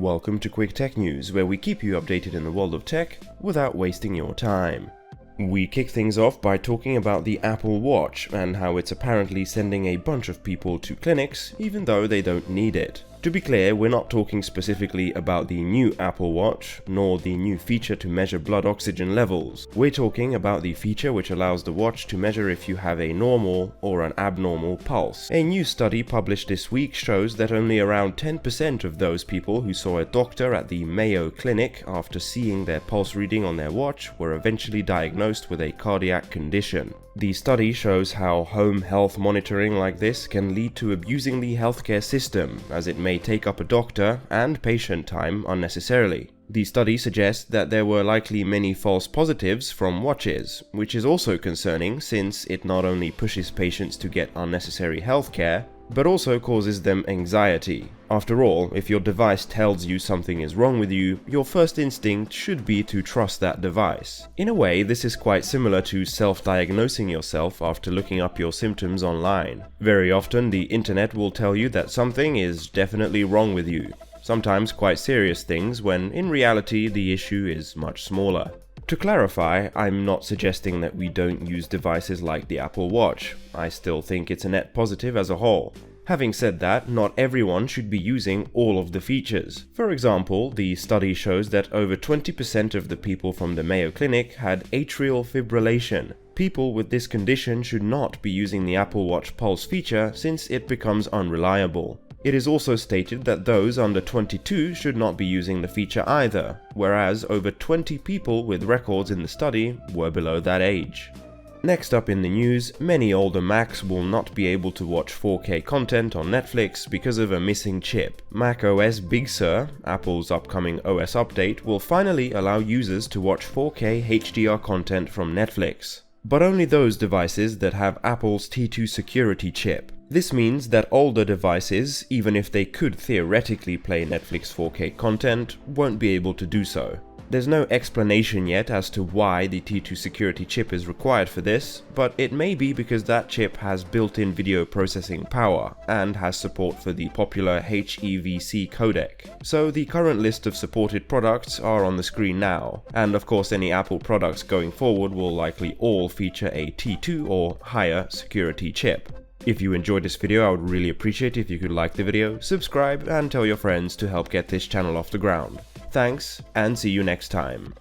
Welcome to Quick Tech News, where we keep you updated in the world of tech without wasting your time. We kick things off by talking about the Apple Watch and how it's apparently sending a bunch of people to clinics even though they don't need it. To be clear, we're not talking specifically about the new Apple Watch, nor the new feature to measure blood oxygen levels. We're talking about the feature which allows the watch to measure if you have a normal or an abnormal pulse. A new study published this week shows that only around 10% of those people who saw a doctor at the Mayo Clinic after seeing their pulse reading on their watch were eventually diagnosed with a cardiac condition. The study shows how home health monitoring like this can lead to abusing the healthcare system, as it may take up a doctor and patient time unnecessarily. The study suggests that there were likely many false positives from watches, which is also concerning since it not only pushes patients to get unnecessary healthcare, but also causes them anxiety. After all, if your device tells you something is wrong with you, your first instinct should be to trust that device. In a way, this is quite similar to self-diagnosing yourself after looking up your symptoms online. Very often, the internet will tell you that something is definitely wrong with you. Sometimes quite serious things, when in reality the issue is much smaller. To clarify, I'm not suggesting that we don't use devices like the Apple Watch. I still think it's a net positive as a whole. Having said that, not everyone should be using all of the features. For example, the study shows that over 20% of the people from the Mayo Clinic had atrial fibrillation. People with this condition should not be using the Apple Watch Pulse feature since it becomes unreliable. It is also stated that those under 22 should not be using the feature either, whereas over 20 people with records in the study were below that age. Next up in the news, many older Macs will not be able to watch 4K content on Netflix because of a missing chip. macOS Big Sur, Apple's upcoming OS update, will finally allow users to watch 4K HDR content from Netflix, but only those devices that have Apple's T2 security chip. This means that older devices, even if they could theoretically play Netflix 4K content, won't be able to do so. There's no explanation yet as to why the T2 security chip is required for this, but it may be because that chip has built-in video processing power and has support for the popular HEVC codec. So the current list of supported products are on the screen now, and of course any Apple products going forward will likely all feature a T2 or higher security chip. If you enjoyed this video, I would really appreciate if you could like the video, subscribe, and tell your friends to help get this channel off the ground. Thanks, and see you next time.